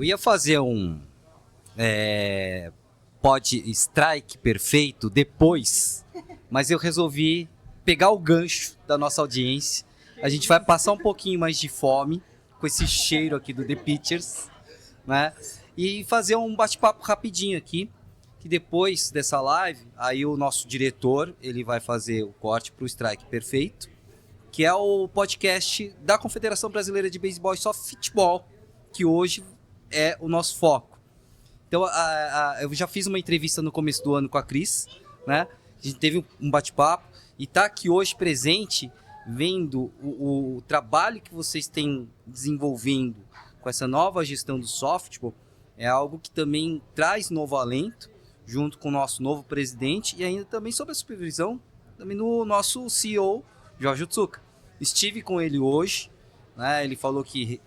Eu ia fazer um pod strike perfeito depois, mas eu resolvi pegar o gancho da nossa audiência. A gente vai passar um pouquinho mais de fome com esse cheiro aqui do The Pitchers, né? E fazer um bate-papo rapidinho aqui, que depois dessa live, aí o nosso diretor, ele vai fazer o corte para o Strike Perfeito, que é o podcast da Confederação Brasileira de Beisebol e Softball, que hoje é o nosso foco. Então, eu já fiz uma entrevista no começo do ano com a Cris, né? A gente teve um bate-papo e está aqui hoje presente, vendo o trabalho que vocês têm desenvolvendo com essa nova gestão do softball. É algo que também traz novo alento, junto com o nosso novo presidente e ainda também sob a supervisão também do nosso CEO, Jorge Otsuka. Estive com ele hoje, né? Ele falou que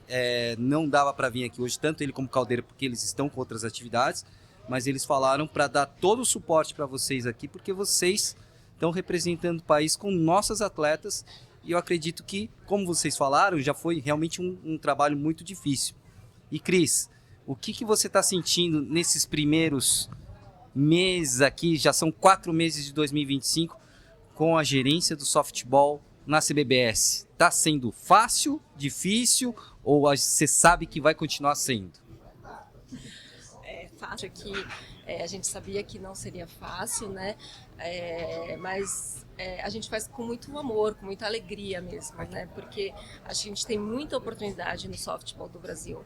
não dava para vir aqui hoje, tanto ele como Caldeira, porque eles estão com outras atividades, mas eles falaram para dar todo o suporte para vocês aqui, porque vocês estão representando o país com nossas atletas e eu acredito que, como vocês falaram, já foi realmente um trabalho muito difícil. E Cris, o que você está sentindo nesses primeiros meses aqui, já são 4 meses de 2025, com a gerência do softball na CBBS? Está sendo fácil, difícil ou você sabe que vai continuar sendo? É fácil que a gente sabia que não seria fácil, né? Mas a gente faz com muito amor, com muita alegria mesmo, né? Porque a gente tem muita oportunidade no softball do Brasil.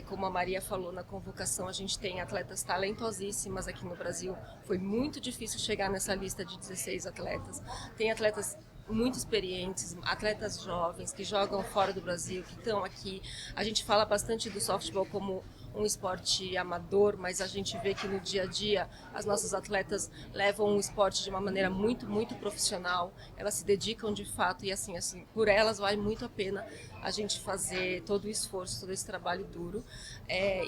Como a Maria falou na convocação, a gente tem atletas talentosíssimas aqui no Brasil. Foi muito difícil chegar nessa lista de 16 atletas. Tem atletas muito experientes, atletas jovens que jogam fora do Brasil, que estão aqui. A gente fala bastante do softball como um esporte amador, mas a gente vê que no dia a dia as nossas atletas levam o esporte de uma maneira muito, muito profissional. Elas se dedicam de fato e assim, por elas vale muito a pena a gente fazer todo o esforço, todo esse trabalho duro.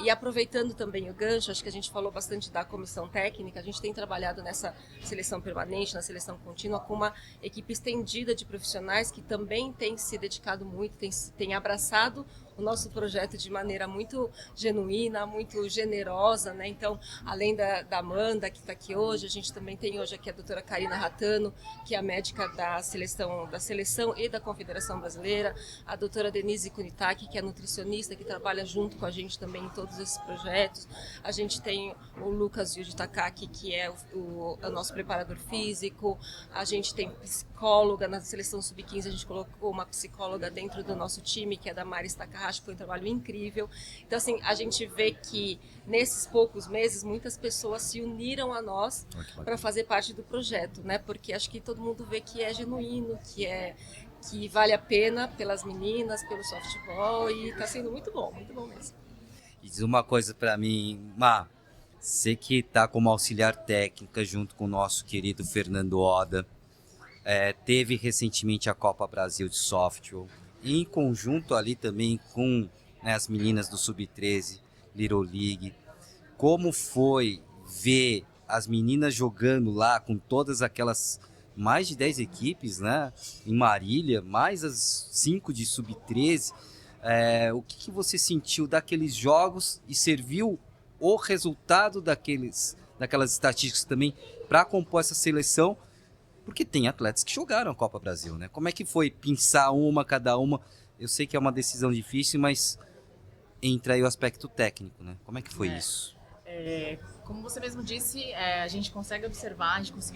E aproveitando também o gancho, acho que a gente falou bastante da comissão técnica, a gente tem trabalhado nessa seleção permanente, na seleção contínua, com uma equipe estendida de profissionais que também tem se dedicado muito, tem abraçado o nosso projeto de maneira muito genuína, muito generosa, né? Então, além da Amanda, que está aqui hoje, a gente também tem hoje aqui a doutora Karina Ratano, que é a médica da seleção e da Confederação Brasileira, a doutora Denise Kunitaki, que é nutricionista, que trabalha junto com a gente também em todos esses projetos. A gente tem o Lucas Yuji Takaki, que é o nosso preparador físico. A gente tem psicóloga na seleção sub-15, a gente colocou uma psicóloga dentro do nosso time, que é da Mari Stakahashi, que foi um trabalho incrível. Então, assim, a gente vê que nesses poucos meses, muitas pessoas se uniram a nós para fazer parte do projeto, né? Porque acho que todo mundo vê que é genuíno, que vale a pena pelas meninas, pelo softball, e está sendo muito bom mesmo. E diz uma coisa para mim, Má, você que está como auxiliar técnica junto com o nosso querido Fernando Oda, teve recentemente a Copa Brasil de Softball, em conjunto ali também com as meninas do Sub-13, Little League. Como foi ver as meninas jogando lá com todas aquelas mais de 10 equipes, né, em Marília, mais as 5 de Sub-13? O que você sentiu daqueles jogos e serviu o resultado daquelas estatísticas também para compor essa seleção? Porque tem atletas que jogaram a Copa Brasil, né? Como é que foi pensar cada uma? Eu sei que é uma decisão difícil, mas entra aí o aspecto técnico, né? Como é que foi isso? Como você mesmo disse, a gente conseguiu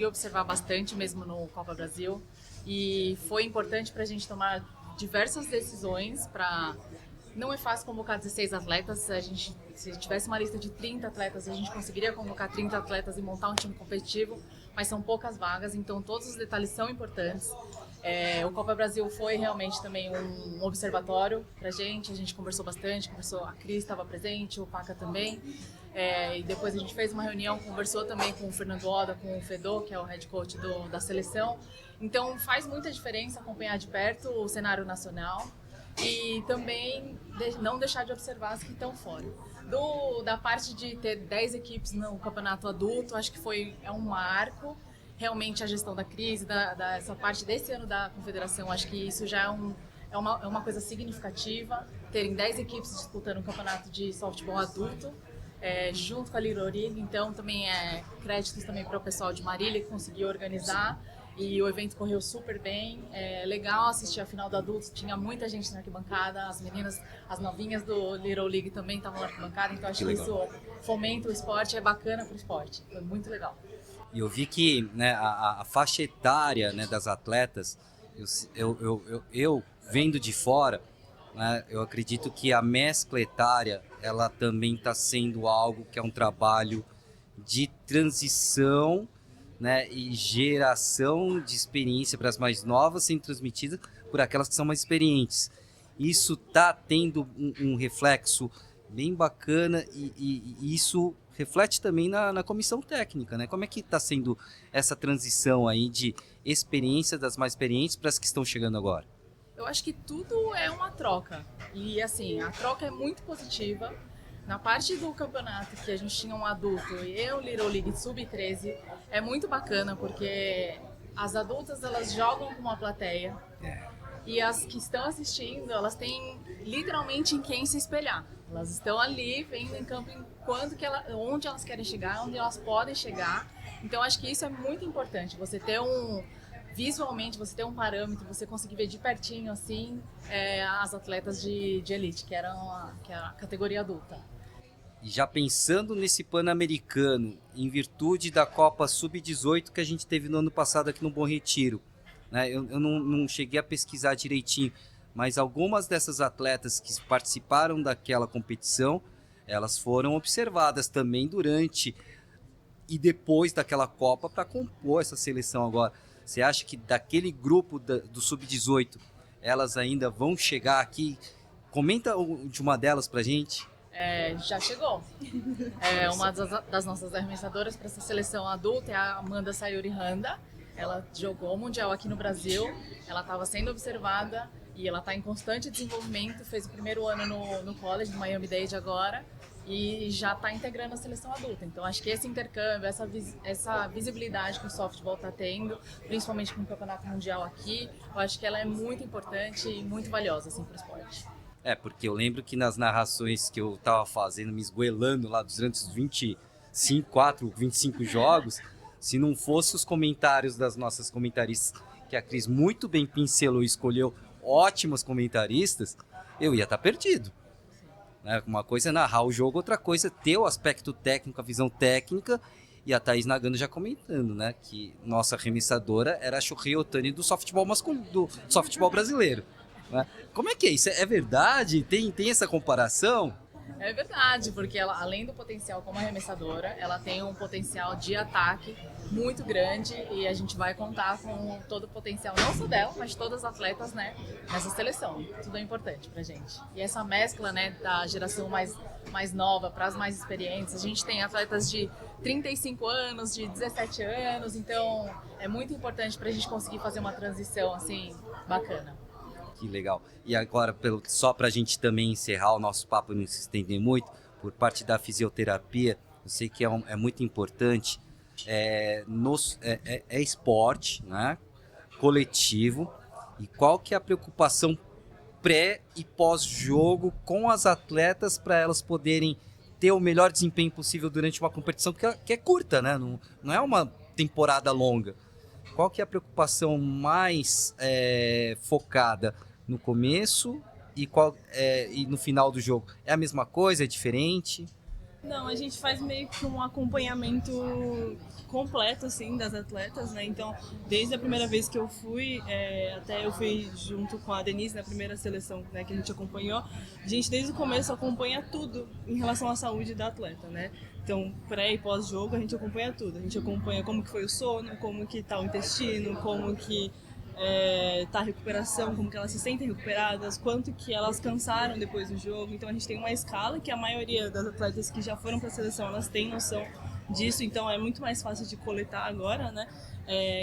observar bastante mesmo no Copa Brasil e foi importante para a gente tomar diversas decisões. Não é fácil convocar 16 atletas. Se tivesse uma lista de 30 atletas, a gente conseguiria convocar 30 atletas e montar um time competitivo, mas são poucas vagas, então todos os detalhes são importantes. O Copa Brasil foi realmente também um observatório para a gente conversou bastante, a Cris estava presente, o Paca também, e depois a gente fez uma reunião, conversou também com o Fernando Oda, com o Fedô, que é o head coach da seleção. Então faz muita diferença acompanhar de perto o cenário nacional e também não deixar de observar as que estão fora. Da parte de ter 10 equipes no campeonato adulto, acho que é um marco. Realmente a gestão da crise, essa parte desse ano da confederação, acho que isso já é uma coisa significativa terem 10 equipes disputando um campeonato de softball adulto, junto com a Little League. Então também créditos também para o pessoal de Marília que conseguiu organizar. E o evento correu super bem, legal assistir a final do adulto, tinha muita gente na arquibancada, as meninas, as novinhas do Little League também estavam na arquibancada, então acho que isso fomenta o esporte, é bacana para o esporte, foi muito legal. E eu vi que, né, a faixa etária, né, das atletas, eu vendo de fora, né, eu acredito que a mescla etária, ela também está sendo algo que é um trabalho de transição, né, e geração de experiência para as mais novas sendo transmitida por aquelas que são mais experientes. Isso está tendo um reflexo bem bacana e isso reflete também na comissão técnica, né? Como é que está sendo essa transição aí de experiência das mais experientes para as que estão chegando agora? Eu acho que tudo é uma troca e assim, a troca é muito positiva. Na parte do campeonato que a gente tinha um adulto e o Little League Sub-13, é muito bacana porque as adultas elas jogam com uma plateia e as que estão assistindo, elas têm literalmente em quem se espelhar. Elas estão ali vendo em campo onde elas querem chegar, onde elas podem chegar. Então acho que isso é muito importante, você ter visualmente, você ter um parâmetro, você conseguir ver de pertinho assim as atletas de elite, que é a categoria adulta. E já pensando nesse Pan-Americano, em virtude da Copa Sub-18 que a gente teve no ano passado aqui no Bom Retiro, né? Eu não cheguei a pesquisar direitinho, mas algumas dessas atletas que participaram daquela competição, elas foram observadas também durante e depois daquela Copa para compor essa seleção agora. Você acha que daquele grupo do Sub-18, elas ainda vão chegar aqui? Comenta de uma delas pra gente. Já chegou. Uma das nossas arremessadoras para essa seleção adulta é a Amanda Sayuri Handa. Ela jogou o Mundial aqui no Brasil, ela estava sendo observada e ela está em constante desenvolvimento, fez o primeiro ano no college, no Miami-Dade agora, e já está integrando a seleção adulta. Então acho que esse intercâmbio, essa visibilidade que o softball está tendo, principalmente com o campeonato mundial aqui, eu acho que ela é muito importante e muito valiosa assim, para o esporte. Porque eu lembro que nas narrações que eu tava fazendo, me esgoelando lá durante os 25 jogos, se não fosse os comentários das nossas comentaristas, que a Cris muito bem pincelou e escolheu ótimas comentaristas, eu ia estar perdido. Né? Uma coisa é narrar o jogo, outra coisa é ter o aspecto técnico, a visão técnica, e a Thaís Nagano já comentando, né, que nossa arremessadora era a Shohei Ohtani do softball masculino, do softball brasileiro. Né? Como é que é isso? É verdade? Tem essa comparação? É verdade, porque ela, além do potencial como arremessadora, ela tem um potencial de ataque muito grande e a gente vai contar com todo o potencial, não só dela, mas de todas as atletas, né, nessa seleção. Tudo é importante pra gente. E essa mescla, né, da geração mais nova para as mais experientes, a gente tem atletas de 35 anos, de 17 anos, então é muito importante pra gente conseguir fazer uma transição assim bacana. Que legal. E agora, só para a gente também encerrar o nosso papo e não se estender muito, por parte da fisioterapia, eu sei que é muito importante, é esporte, né? Coletivo, e qual que é a preocupação pré e pós-jogo com as atletas para elas poderem ter o melhor desempenho possível durante uma competição que é curta, né? Não é uma temporada longa. Qual que é a preocupação mais focada no começo e no final do jogo? É a mesma coisa? É diferente? Não, a gente faz meio que um acompanhamento completo, assim, das atletas, né? Então, desde a primeira vez que eu fui, até eu fui junto com a Denise na primeira seleção, né, que a gente acompanhou, a gente desde o começo acompanha tudo em relação à saúde da atleta, né? Então, pré e pós-jogo, a gente acompanha tudo. A gente acompanha como que foi o sono, como que tá o intestino, como que tá a recuperação, como que elas se sentem recuperadas, quanto que elas cansaram depois do jogo. Então a gente tem uma escala que a maioria das atletas que já foram para a seleção, elas têm noção disso, então é muito mais fácil de coletar agora, né?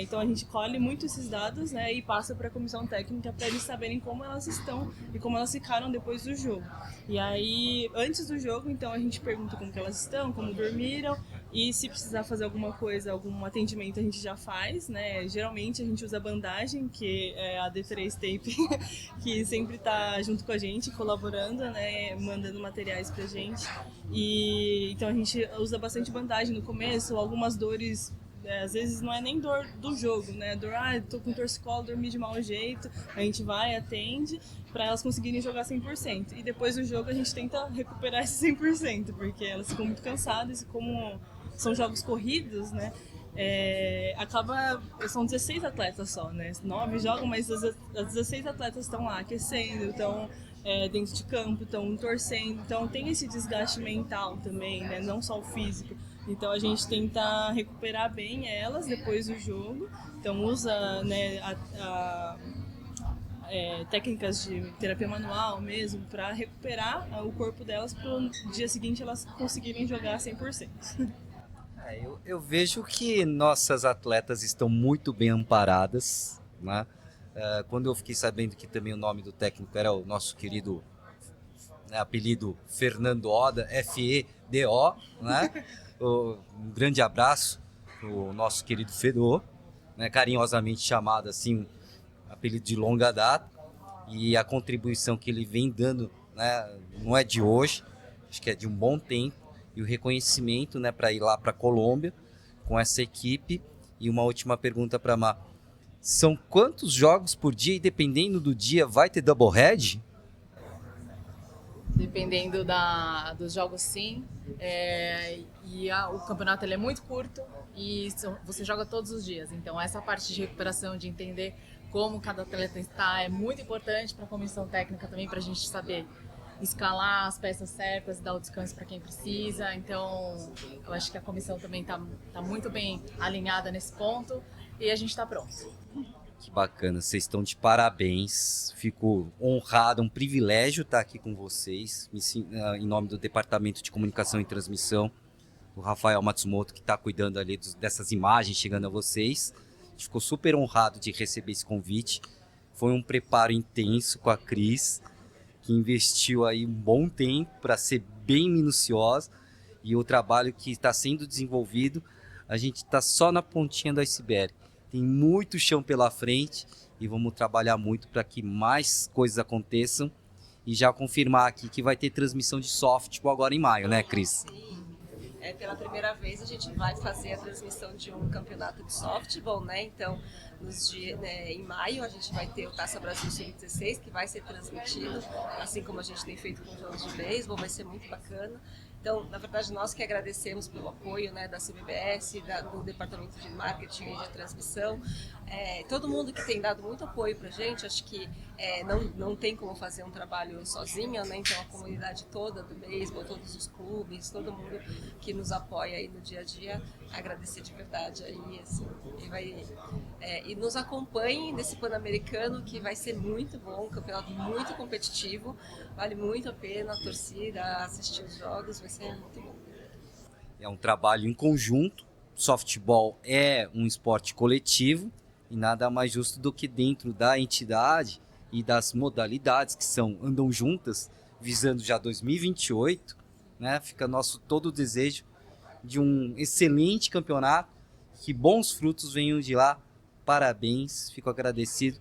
Então a gente colhe muito esses dados, né, e passa para a comissão técnica para eles saberem como elas estão e como elas ficaram depois do jogo. E aí, antes do jogo, então a gente pergunta como que elas estão, como dormiram, E se precisar fazer alguma coisa, algum atendimento, a gente já faz, né? Geralmente a gente usa bandagem, que é a D3 Tape, que sempre está junto com a gente, colaborando, né? Mandando materiais pra gente. E então a gente usa bastante bandagem no começo, algumas dores. Às vezes não é nem dor do jogo, né? Dor, tô com torcicolo, dormi de mau jeito. A gente vai, atende, para elas conseguirem jogar 100%. E depois do jogo a gente tenta recuperar esse 100%, porque elas ficam muito cansadas e como são jogos corridos, né? São 16 atletas só, né? 9 jogam, mas as 16 atletas estão lá aquecendo, estão dentro de campo, estão torcendo. Então tem esse desgaste mental também, né? Não só o físico. Então a gente tenta recuperar bem elas depois do jogo. Então usa, né, técnicas de terapia manual mesmo para recuperar o corpo delas para o dia seguinte elas conseguirem jogar 100%. Eu vejo que nossas atletas estão muito bem amparadas, né? Quando eu fiquei sabendo que também o nome do técnico era o nosso querido, né, apelido Fernando Oda, FEDO, né? Um grande abraço pro nosso querido Fedor, né, carinhosamente chamado assim, apelido de longa data, e a contribuição que ele vem dando, né, não é de hoje, acho que é de um bom tempo, e o reconhecimento, né, para ir lá para a Colômbia com essa equipe. E uma última pergunta para a Má: são quantos jogos por dia e dependendo do dia vai ter double head? Dependendo dos jogos, sim. O campeonato ele é muito curto e você joga todos os dias. Então, essa parte de recuperação, de entender como cada atleta está, é muito importante para a comissão técnica também, para a gente saber escalar as peças certas, dar o descanso para quem precisa. Então, eu acho que a comissão também está muito bem alinhada nesse ponto e a gente está pronto. Que bacana, vocês estão de parabéns, fico honrado, um privilégio estar aqui com vocês, em nome do Departamento de Comunicação e Transmissão, o Rafael Matsumoto, que está cuidando ali dessas imagens chegando a vocês. A gente ficou super honrado de receber esse convite, foi um preparo intenso com a Cris, que investiu aí um bom tempo para ser bem minuciosa, e o trabalho que está sendo desenvolvido, a gente está só na pontinha do iceberg. Tem muito chão pela frente e vamos trabalhar muito para que mais coisas aconteçam. E já confirmar aqui que vai ter transmissão de softball agora em maio, né, Cris? Sim. Pela primeira vez a gente vai fazer a transmissão de um campeonato de softball, né? Então, em maio a gente vai ter o Taça Brasil Sub-16, que vai ser transmitido, assim como a gente tem feito com os jogos de beisebol, vai ser muito bacana. Então, na verdade, nós que agradecemos pelo apoio, né, da CBBS, do Departamento de Marketing e de Transmissão, todo mundo que tem dado muito apoio para a gente. Acho que não tem como fazer um trabalho sozinha, né? Então a comunidade toda do beisebol, todos os clubes, todo mundo que nos apoia aí no dia a dia, agradecer de verdade aí, assim, e nos acompanhem nesse Pan-Americano, que vai ser muito bom, um campeonato muito competitivo, vale muito a pena a torcida assistir os jogos, vai ser muito bom. É um trabalho em conjunto, softball é um esporte coletivo e nada mais justo do que dentro da entidade e das modalidades que andam juntas, visando já 2028, né? Fica nosso todo o desejo de um excelente campeonato, que bons frutos venham de lá. Parabéns, fico agradecido.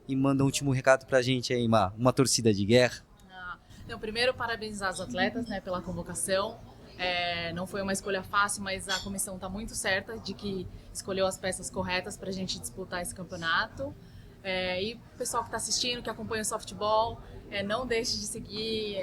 E manda um último recado pra gente aí, uma torcida de guerra. Primeiro, parabenizar as atletas, né, pela convocação. Não foi uma escolha fácil, mas a comissão está muito certa de que escolheu as peças corretas para a gente disputar esse campeonato. E o pessoal que está assistindo, que acompanha o softball, não deixe de seguir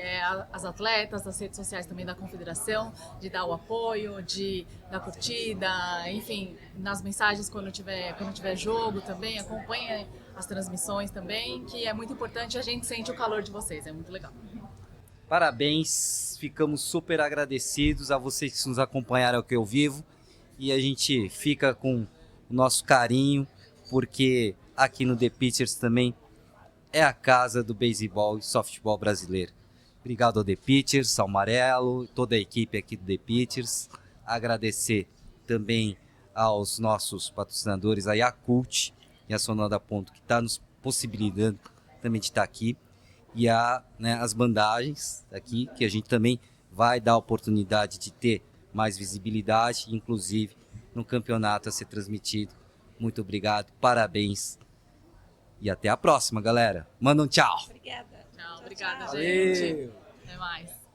as atletas, as redes sociais também da confederação, de dar o apoio, de dar curtida, enfim, nas mensagens quando tiver jogo também, acompanhe as transmissões também, que é muito importante, a gente sente o calor de vocês, é muito legal. Parabéns, ficamos super agradecidos a vocês que nos acompanharam aqui ao vivo, e a gente fica com o nosso carinho, porque aqui no The Pitchers também é a casa do beisebol e softball brasileiro. Obrigado ao The Pitchers, ao Amarelo, toda a equipe aqui do The Pitchers. Agradecer também aos nossos patrocinadores, a Yakult e a Sonora Ponto, que está nos possibilitando também de estar aqui. E as bandagens aqui, que a gente também vai dar a oportunidade de ter mais visibilidade, inclusive no campeonato a ser transmitido. Muito obrigado, parabéns e até a próxima, galera. Manda um tchau. Obrigada. Tchau, obrigada, tchau. gente. Até mais.